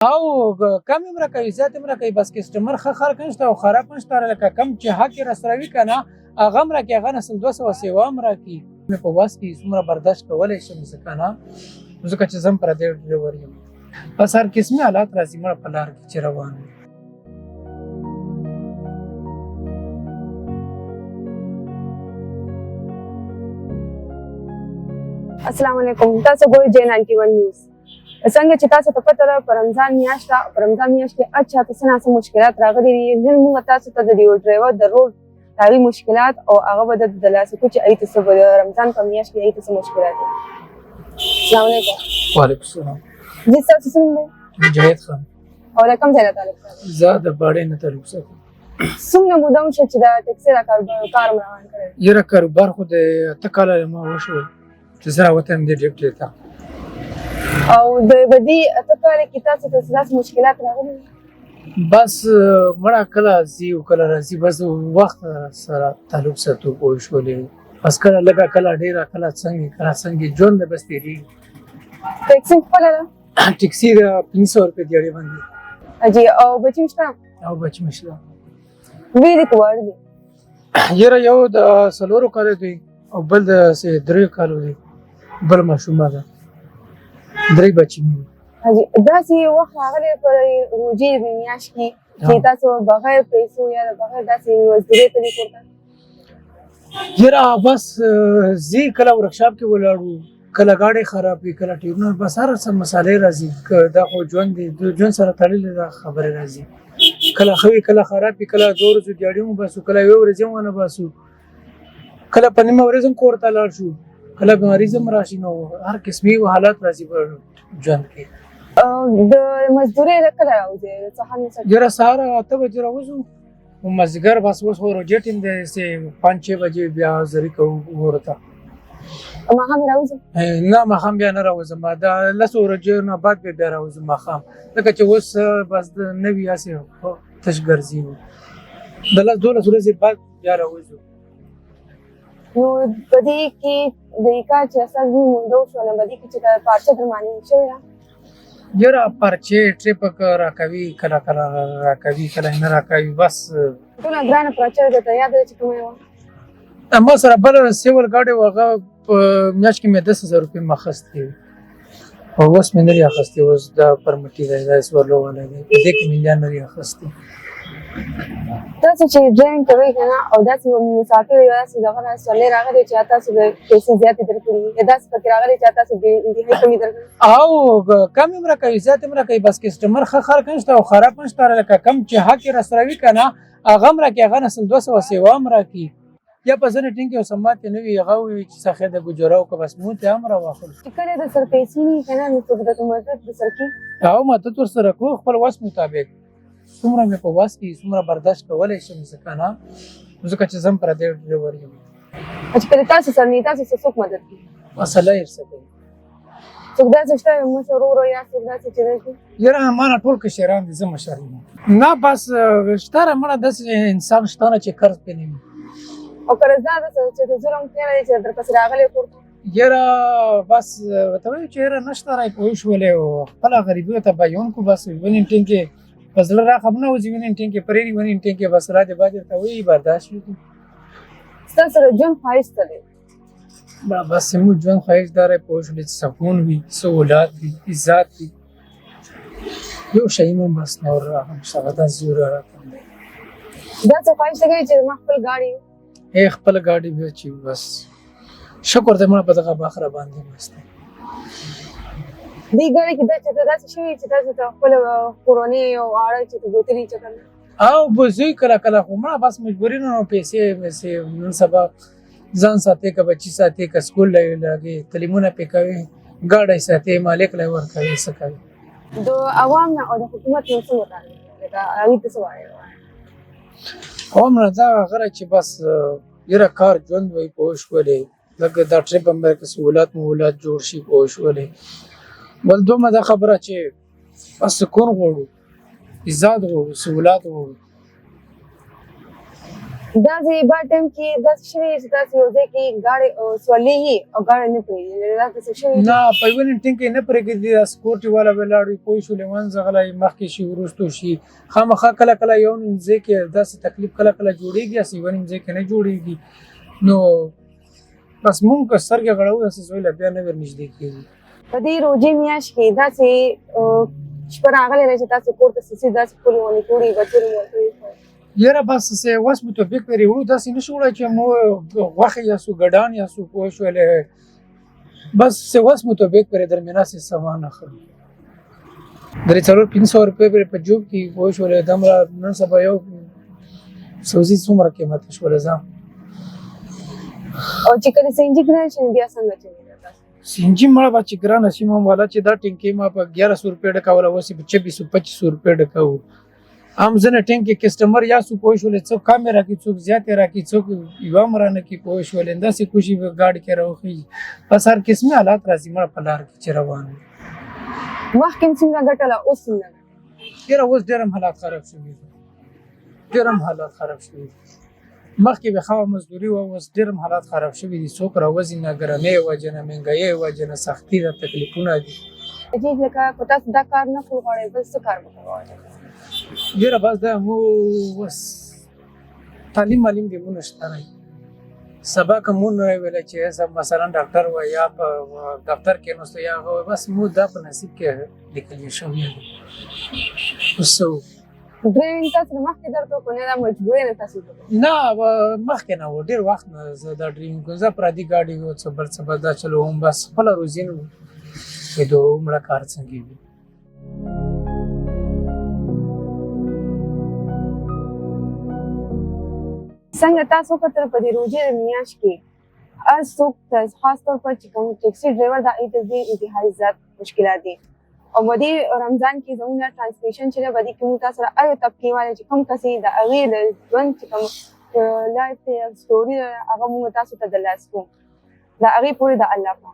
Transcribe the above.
او کم هم راکوي زیات هم راکوي بس کسټمر ښه خلک نشته او خراب نشته لکه کم چې حق یې راسره وي که نه هغه هم راکړي هغه نسل 200 سیوا هم راکړي مې په وس کې څومره برداشت کولی شم زه که نه ځکه چې زه هم پردی ډریور یم بس هر قسمي حالات راځي مړه په لار کې چې روان وي السلام علیکم تاسو ګورئ جے 91 نیوز څنګه چې تاسو ته پته ده په رمضان میاشت ده په رمضان میاشت کې اچھا څه نه څه مشکلات راغلي دي نن موږ تاسو ته د یو ډرایور د روډ هغې مشکلات او هغه به د لاسه کوچې هغې ته څه به د رمضان په میاشت کې هغې ته څه مشکلات دي السلام علیکم وعلیکم السلام جی ستاسو څه نوم دی مجاهد خان او د کوم ځای نه تعلق ساتئ زه د باړې نه تعلق ساتم څومره موده وشوه چې د ټکسي دا کار مو روان کړی یاره کاروبار خو د اته کاله ما وشول چې زه راوتم دې ډیوټي ته او د بدی اته کال کې تاسو ته داسې مشکلات راغلي بس مړه کله ځي او کله راځي بس وخت سره تعلق ساتو پوه شولې بس کله لږه کله ډېره کله څنګه ژوند دی بس تېرېږي ټکسي خپله ده ټکسي د 500 روپۍ دیاړې باندې جی او بچي مې شته او بچ مې شته ویلې کې وړ دي یاره یو د 4 کالو دی او بل د 3 کالو دی بل ماشومه ده 3 بچي مې حاجی داسې وخت راغلی په روژې میاشت کې چې تاسو بغیر پیسو یا بغیر داسې مزدورۍ ته نه کورته یاره بس ځي کله ورکشاپ کې ولاړو کله ګاډۍ خراب وي کله ټیرونه بس هر څه مسالې راځي دا خو ژوند دی ژوند سره تړلې دا خبرې راځي کله ښه وي کله خراب وي کله 2 ورځې دیاړې هم وباسو کله یوه ورځ هم ونه باسو کله په نیمه ورځ هم کور ته لاړ شو کله بیماریز هم راشي نو هر قسمي حالات راځي په ژوند کې د مزدورۍ کله راوځي د سهار نه یاره سهار 8 بجې راوځو او مازدیګر بس اوس خو روژې ټیم دی چې 5-6 بجې بیا حاضري کوو ورته ماښام راوځي نه ماښام بیا نه راوځم دا 10 ورځې نه بعد بیا راوځم ماښام ځکه چې اوس بس نه وي هسې تش ګرځي د 10-12 ورځې بعد بیا راوځو نو په دې کې د کار چې اصل موندو شو نه بدی کې چې د پارچه درمانی شوی را یاره پرچې ټریپک راکوي کله کله راکوي کله نه راکوي بس ټوله ګرانه پارچه درته یاد ده چې کومه وه ما سره بل سیول ګاډی و هغه په میاشت کې مې 10,000 روپۍ مې اخیستې او اوس مې نه دي اخیستې اوس دا پرمټي دی دا سورلو والا دی په دې کې مې نه دي اخیستې تاسو چې ډرایوینګ کوئ که نه او داسې مسافر یو داسې دغه سورلۍ راغلی چې تاسو د پیسې زیاتې درکړي یا داسې پکې راغلی چې تاسو انتهایي کمې درکړي او کم هم راکوي زیات هم راکوي بس کسټمر ښه خلک نشته او خراب نشته لکه کم چې حق یې راسره وي که نه هغه هم راکړي هغه نسل 200 سیوا هم راکړي یا په ځینې ټینګ کې او سمات یې نه وي هغه ووایي چې څه خیر د ګجراو که بس مونږ ته هم راواخلو چې کله د سر پیسې نه وي که نه نو څوک درته مدد درسره کوي او مدد ورسره کوو خپل وس مطابق څومره مې په وس کې څومره برداشت کولی شم زه که نه ځکه چې زه هم پردی ډریور یم چې کله تاسو سره نه تاسو څوک مدد کوي مسله یې څه کوي څوک داسې شته مشر ورور یا څوک داسې چې دی یاره ما نه ټول کشران دي زه مشر یم نه بس شته را مړه داسې انسان شته نه چې قرض پرې نه وي او قرضدار چې د ظلم کړی دی چې درپسې راغلی کور ته یاره بس ورته وایو چې یاره نشته رای پوه شولې او خپله غریبي ورته بیان کړو بس ونې ټینګ کې په زړه راخم نه وځي ونې ټینګ کې پرېږدي ونې ټینګ کې بس را دې باید ورته وایي برداشت وکړي ستا سره ژوند ښایسته دی بس زموږ ژوند ښایستداره پوه شولې چې سکون وي سهولت وي عزت وي یو شی مې بس نور راغم شغه داسې زور راکم دی داسې ښایسته کوي چې زما خپل ګاډي خپل ګاډي بیا چې بس شکر دی مړه په دغه باخره باندې بس دی دې ګاډي کې داسې شوي چې تاسو ته خپله کورنۍ او اړه چې ته بوتلي چې که نه او بزوی کله کله خو مړه بس مجبوري نه نو پیسې نن سبا ځان ساتي که بچي ساتي که سکول لګي تعلیمونه پې کوي ګاډی ساتي مالک له ورکوي څه کوي د عوام نه او د حکومت نه څه مطالبه لکه هغې ته څه وایې عوام نه دا غره چې بس یره کار ژوند وي پوه شولې لکه دا ټریپ هم باید سهولت مهولت جوړ شي پوه شولې بل دومره دا خبره چې بس سکون غواړو عزت غواړو سهولت غواړو داسې بعد ټایم کې داسې شوي چې داسې یو ځای کې ګاډی سولېږي او ګاډی نه پرېږدي دا داسې شوي نه په یوه ټینګ کې نه پرېږدي دا سکورټي والا ولاړ وي پوه شولې منځه غلی مخکې شي وروستو شي خامخا کله کله یو نیم ځای کې داسې تکلیف کله کله جوړېږي هسې یوه نیم ځای کې نه جوړېږي نو بس مونږ که سترګې غړوو داسې زوی له بیا نه ورنږدې کېږي په دې روژې میاشت کې داسې شپه راغلی دی چې تاسې کور ته سسي داسې ښکلې ونې کړي بچې مو ورکړي یاره بس سه وس مطابق لري وړو داسې نه شو وړی چې مو غوښې یاسو ګډان یاسو پوه شولې بس سه وس مطابق پرې درمیانه سه سامان اخلو درې څلور 500 روپۍ پرې په جوب کې پوه شولې دومره نن سبا یو سوزي څومره قیمت شولې ځه او چې کله سنجي ګران شي بیا څنګه چلېږي سینجی مړه به چې ګرانه شي مم والا چې دا ټینکۍ ما په 1100 روپۍ ډکوله اوس یې په 2400 2500 روپۍ ډکوو عام ځنې ټینکۍ کسټمر یا څوک پوه شولې څوک کمې راکړي څوک زیاتې راکړي څوک یوه هم رانه کړي پوه شولې داسې کوشي به ګاډي کې راوخېږي بس هر قسمي حالات راځي مړه په لار کې چې روان وي مخکې هم څومره ګټله اوس څومره یاره اوس ډېر هم حالات خراب شوي دي ډېر هم حالات خراب شوي دي مخکې به ښه مزدوري وه اوس ډېر هم حالات خراب شوي دي څوک راوځي نه ګرانۍ وجه نه مهنګایۍ وجه نه سختي ده تکلیفونه دي چې لکه په تاسو دا کار نه کړو غواړئ بل څه کار به غواړئ ډېره بس دا مو بس تعلیم معلیم دې مو نشته نه سبا که مو نه ویلی چې مثلا ډاکټر وای یا په دفتر کې نوسته یا بس مو دا په نصیب کې لیکلي شوي دي اوس څه ډرایوینګ تاسو نه مخکې درته وکړو نه دا مجبوري نه تاسو وکړو نه مخکې نه و ډېر وخت نه زه دا ډرایوینګ کوم زه پردي ګاډي و څه بل څه بل دا چلوم بس خپله روزي نه چې دومره کار څنګه وي څنګه تاسو کتل په دې روژې میاشت کې هر څوک خاص طور پر چې کوم ټیکسي ډرایور دا ډېر انتهایي زیات مشکلات دي او په دې رمضان کې زموږ ټرانسپورټیشن چې دی په دې کې موږ تاسو سره هر یو طبقې والے چې کوم کسې د هغې د ژوند چې کوم لایف سټوري هغه موږ تاسو ته درلاس کوو د هغې پورې د الله په